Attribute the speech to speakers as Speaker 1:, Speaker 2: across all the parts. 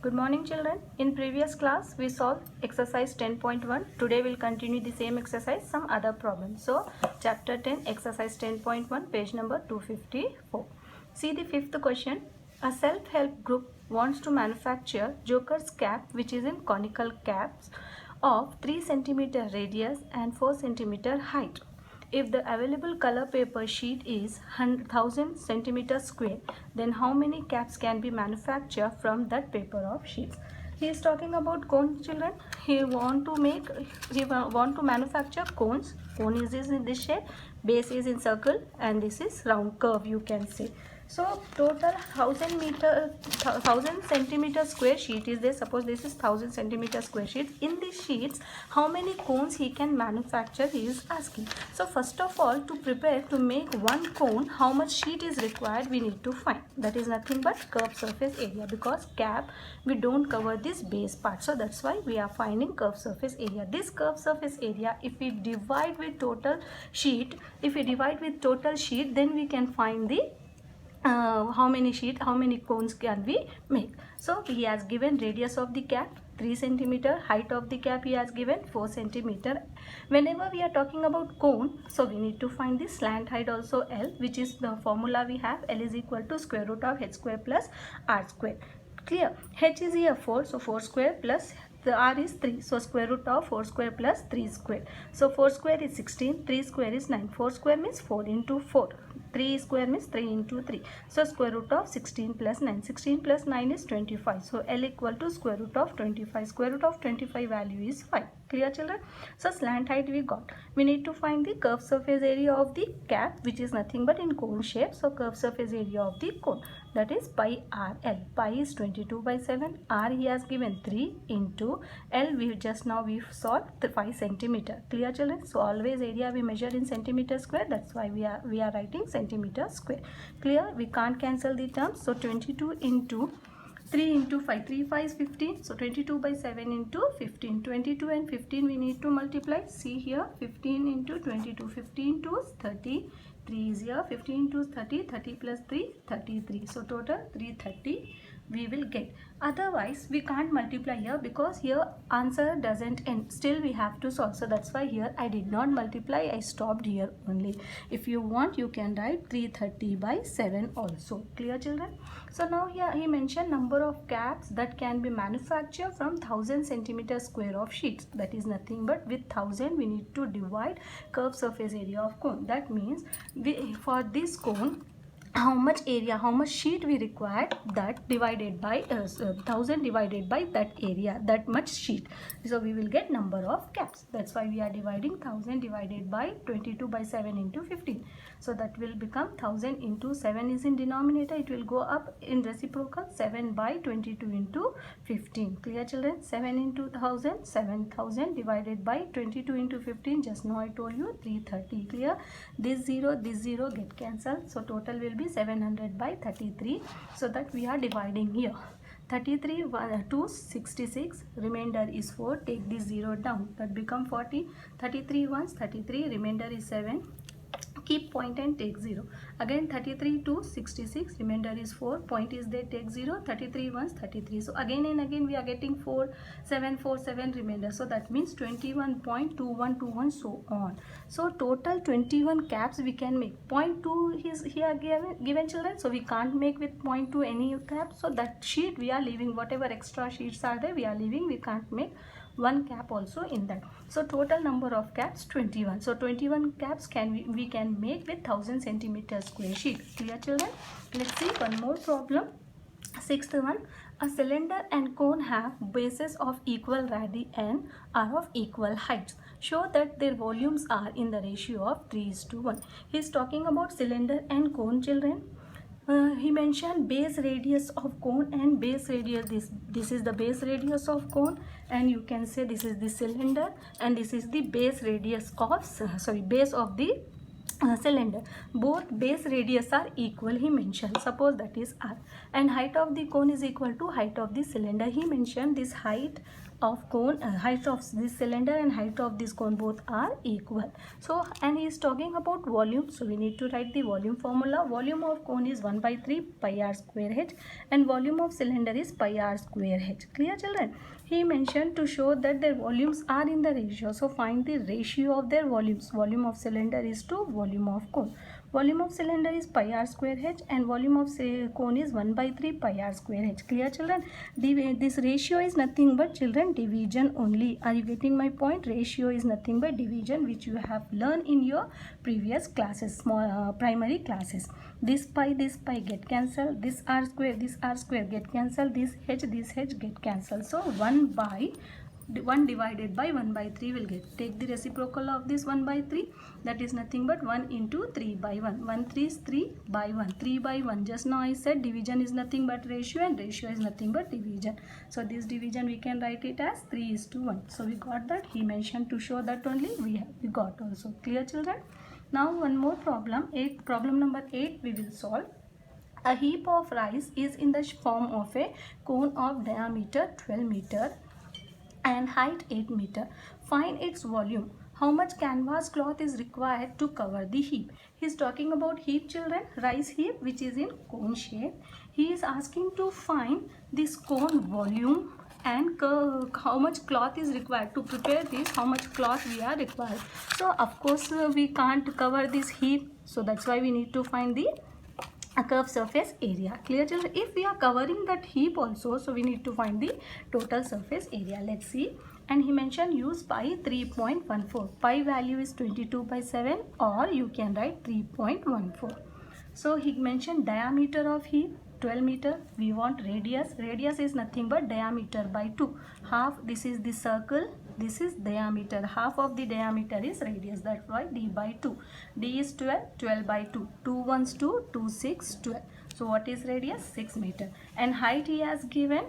Speaker 1: Good morning children. In previous class we solved exercise 10.1. Today we'll continue the same exercise, some other problems. So chapter 10 exercise 10.1 page number 254. See the fifth question. A self-help group wants to manufacture Joker's cap which is in conical caps of 3 centimeter radius and 4 centimeter height. If the available color paper sheet is 1000 centimeter square, then how many caps can be manufactured from that paper of sheets? He is talking about cone, children. He want to manufacture cones. Cone is in this shape, base is in circle, and this is round curve, you can say. So total 1000 centimeter square sheet is there. Suppose this is 1000 centimeter square sheet. In these sheets, how many cones he can manufacture, he is asking. So first of all, to prepare to make one cone, how much sheet is required, we need to find. That is nothing but curved surface area, because cap we don't cover this base part. So that's why we are finding curved surface area. This curved surface area, if we divide with total sheet, then we can find the how many cones can we make. So he has given radius of the cap 3 centimeter, height of the cap he has given 4 centimeter. Whenever we are talking about cone, so we need to find the slant height also L, which is the formula we have. L is equal to square root of h square plus r square. Clear? H is here 4, so 4 square plus the r is 3, so square root of 4 square plus 3 square. So 4 square is 16, 3 square is 9, 4 square means 4 into 4, 3 square means 3 into 3. So square root of 16 plus 9, 16 plus 9 is 25. So L equal to square root of 25. Square root of 25 value is 5. Clear children? So slant height we got. We need to find the curved surface area of the cap, which is nothing but in cone shape. So curved surface area of the cone, that is pi r L. Pi is 22 by 7. R he has given 3 into L. We solved 5 centimeter. Clear children? So always area we measure in centimeter square. That's why we are writing centimeter square. Clear? We can't cancel the terms. So 22 into 3 into 5, 3 5 is 15. So 22 by 7 into 15. 22 and 15 we need to multiply. See here, 15 into 22. 15 to 30. 3 is here. 15 to 30. 30 plus 3, 33. So total 330 we will get. Otherwise we can't multiply here, because here answer doesn't end. Still we have to solve. So that's why here I did not multiply. I stopped here only. If you want, you can write 330 by 7 also. Clear children? So now here he mentioned number of caps that can be manufactured from 1000 centimeter square of sheets. That is nothing but with 1000 we need to divide curved surface area of cone. That means for this cone, how much sheet we required, that divided by 1000 divided by that area, that much sheet. So we will get number of caps. That's why we are dividing 1000 divided by 22 by 7 into 15. So that will become 1000 into 7 is in denominator, it will go up in reciprocal, 7 by 22 into 15. Clear children? 7 into 1000, 7000 divided by 22 into 15, just now I told you 330. Clear? This 0 get cancelled, so total will be 700 by 33. So that we are dividing here. 33 to 66, remainder is 4, take this 0 down, that become 40. 33 ones 33, remainder is 7, keep point and take 0. Again 33 to 66, remainder is 4, point is there, take 0. 33 ones 33. So again and again we are getting 4 7 4 7 remainder. So that means 21.2121, so on. So total 21 caps we can make. 0.2 is here given children, so we can't make with 0.2 any cap. So that sheet we are leaving, whatever extra sheets are there we are leaving. We can't make one cap also in that. So total number of caps 21. So 21 caps we can make with 1000 centimeter square sheet. Clear children? Let's see one more problem. Sixth one. A cylinder and cone have bases of equal radii and are of equal heights. Show that their volumes are in the ratio of 3:1. He is talking about cylinder and cone, children. He mentioned base radius of cone and base radius. This is the base radius of cone, and you can say this is the cylinder, and this is the base radius of base of the cylinder. Both base radius are equal, he mentioned. Suppose that is r, and height of the cone is equal to height of the cylinder. He mentioned this height of cone, height of this cylinder and height of this cone both are equal. So, and he is talking about volume, so we need to write the volume formula. Volume of cone is 1 by 3 pi r square h, and volume of cylinder is pi r square h. Clear, children? He mentioned to show that their volumes are in the ratio. So find the ratio of their volumes. Volume of cylinder is to volume of cone. Volume of cylinder is pi r square h and volume of cone is 1 by 3 pi r square h. Clear, children? This ratio is nothing but, children, division only. Are you getting my point? Ratio is nothing but division, which you have learned in your previous classes, small primary classes. This pi get cancelled. This r square get cancelled. This h get cancelled. So 1 divided by 1 by 3 will get. Take the reciprocal of this 1 by 3. That is nothing but 1 into 3 by 1. 1 3 is 3 by 1. 3 by 1. Just now I said division is nothing but ratio, and ratio is nothing but division. So this division we can write it as 3 is to 1. So we got that. He mentioned to show that only we got also. Clear, children? Now one more problem. Problem number 8 we will solve. A heap of rice is in the form of a cone of diameter 12 meter and height 8 meter. Find its volume. How much canvas cloth is required to cover the heap? He is talking about heap, children, rice heap, which is in cone shape. He is asking to find this cone volume and how much cloth is required to prepare this, how much cloth we are required. So of course we can't cover this heap, so that's why we need to find the curved surface area. Clear, children? If we are covering that heap also, so we need to find the total surface area. Let's see. And he mentioned use pi 3.14. Pi value is 22 by 7, or you can write 3.14. So he mentioned diameter of heap 12 meter. We want radius. Radius is nothing but diameter by 2. Half, this is the circle, this is diameter. Half of the diameter is radius. That's why d by 2. D is 12. 12 by 2. 2 ones 2. 2 6 12. So what is radius? 6 meter. And height he has given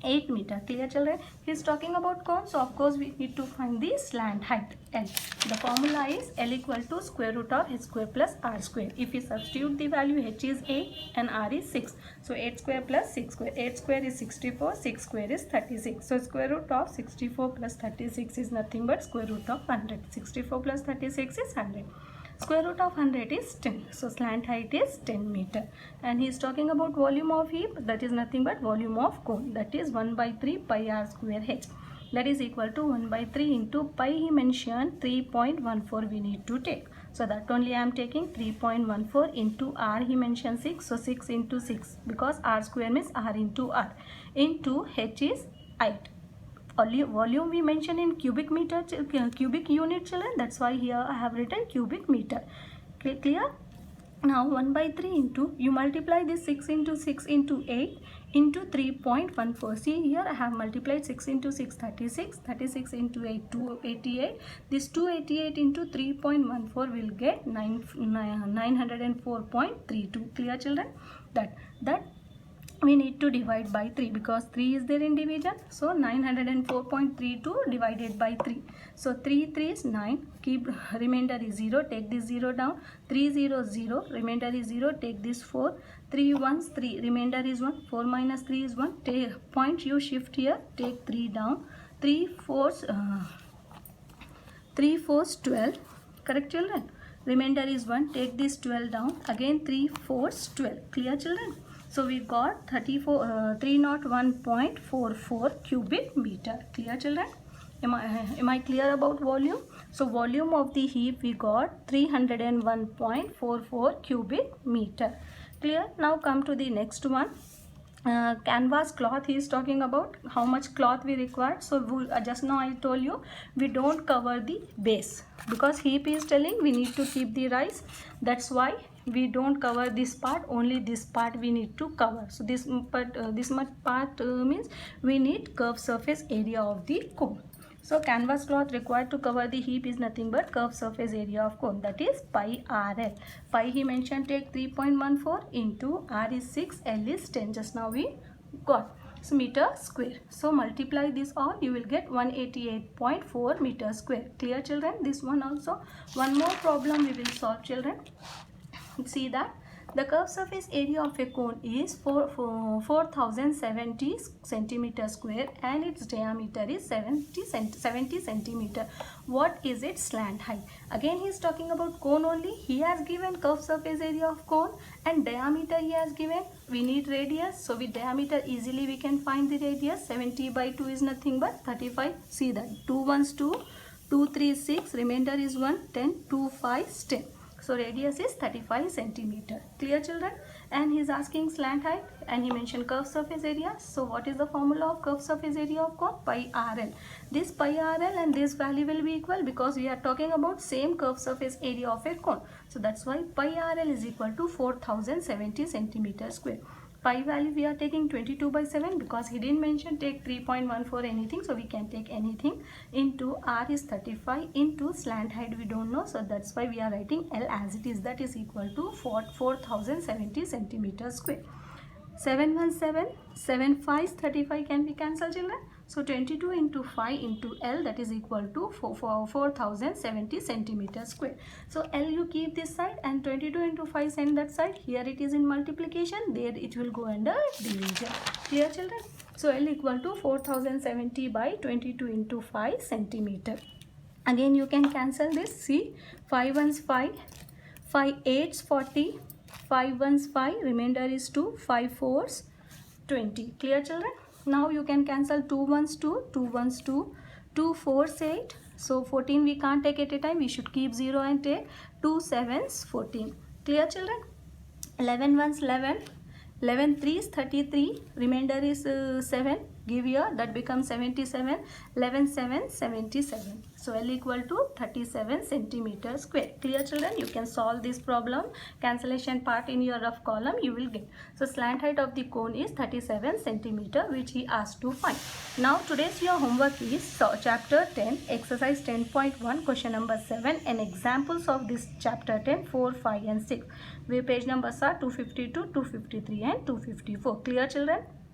Speaker 1: 8 meter. Clear, children? He is talking about cone, so of course we need to find the slant height L. The formula is L equal to square root of h square plus r square. If we substitute the value, h is 8 and r is 6. So 8 square plus 6 square. 8 square is 64, 6 square is 36. So square root of 64 plus 36 is nothing but square root of 100. 64 plus 36 is 100. Square root of 100 is 10. So slant height is 10 meter. And he is talking about volume of heap. That is nothing but volume of cone. That is 1 by 3 pi r square h. That is equal to 1 by 3 into pi. He mentioned 3.14 we need to take. So that only I am taking 3.14 into r. He mentioned 6. So 6 into 6. Because r square means r into r. Into h is 8. Volume we mention in cubic meter, cubic unit, children. That's why here I have written cubic meter. Clear? Now 1 by 3 into, you multiply this 6 into 6 into 8 into 3.14. See here I have multiplied 6 into 6 36, 36 into 8 288. This 288 into 3.14 will get 904.32. Clear, children? That we need to divide by 3 because 3 is there in division. So 904.32 divided by 3. So 3 3 is 9. Keep remainder is 0. Take this 0 down. 3 0 0. Remainder is 0. Take this 4. 3 1s 3. Remainder is 1. 4 minus 3 is 1. Take point, you shift here. Take 3 down. 3 4s 12. Correct, children? Remainder is 1. Take this 12 down. Again 3 4s 12. Clear, children? So we got 301.44 cubic meter. Clear, children? Am I clear about volume? So volume of the heap we got 301.44 cubic meter. Clear? Now come to the next one. Canvas cloth he is talking about. How much cloth we require? So just now I told you we don't cover the base because heap is telling we need to keep the rice. That's why we don't cover this part, only this part we need to cover. So this much part means we need curved surface area of the cone. So canvas cloth required to cover the heap is nothing but curved surface area of cone, that is pi RL. Pi he mentioned take 3.14 into r is 6, L is 10. Just now we got. meter square. So multiply this all, you will get 188.4 meter square. Clear children? This one also. One more problem we will solve children. See that the curved surface area of a cone is 4070 centimeter square and its diameter is 70 centimeter. What is its slant height? Again he is talking about cone only. He has given curved surface area of cone and diameter he has given. We need radius, so with diameter easily we can find the radius. 70 by 2 is nothing but 35. See that 2 ones 2, 2 3 6, remainder is 1, 10, 2 5 10. So radius is 35 centimeter. Clear children? And he is asking slant height and he mentioned curved surface area. So what is the formula of curved surface area of cone? Pi RL. This pi RL and this value will be equal because we are talking about same curved surface area of a cone. So that's why pi RL is equal to 4070 centimeter square. Pi value we are taking 22 by 7 because he didn't mention take 3.14 anything, so we can take anything, into R is 35 into slant height we don't know, so that's why we are writing L as it is, that is equal to 4070 centimeter square. 717, 7 5 35 can be cancelled children. So 22 into 5 into L, that is equal to 4070 centimeter square. So L you keep this side and 22 into 5 send that side. Here it is in multiplication, there it will go under division. Clear children? So L equal to 4070 by 22 into 5 centimeter. Again you can cancel this. See, 5 ones 5, 5 8s 40, 5 ones 5, remainder is 2, 5 4s 20. Clear children? Now you can cancel 2 ones 2, 2 ones 2, 2 4s 8. So 14 we can't take at a time, we should keep 0 and take 2 7s 14. Clear children? 11 ones 11, 11 3s 33, remainder is 7. Give here, that becomes 77, 11 7 77. So L equal to 37 centimeter square. Clear children? You can solve this problem. Cancellation part in your rough column you will get. So slant height of the cone is 37 centimeter, which he asked to find. Now today's your homework is chapter 10, exercise 10.1, question number 7, and examples of this chapter 10, 4, 5 and 6. Where page numbers are 252, 253 and 254. Clear children?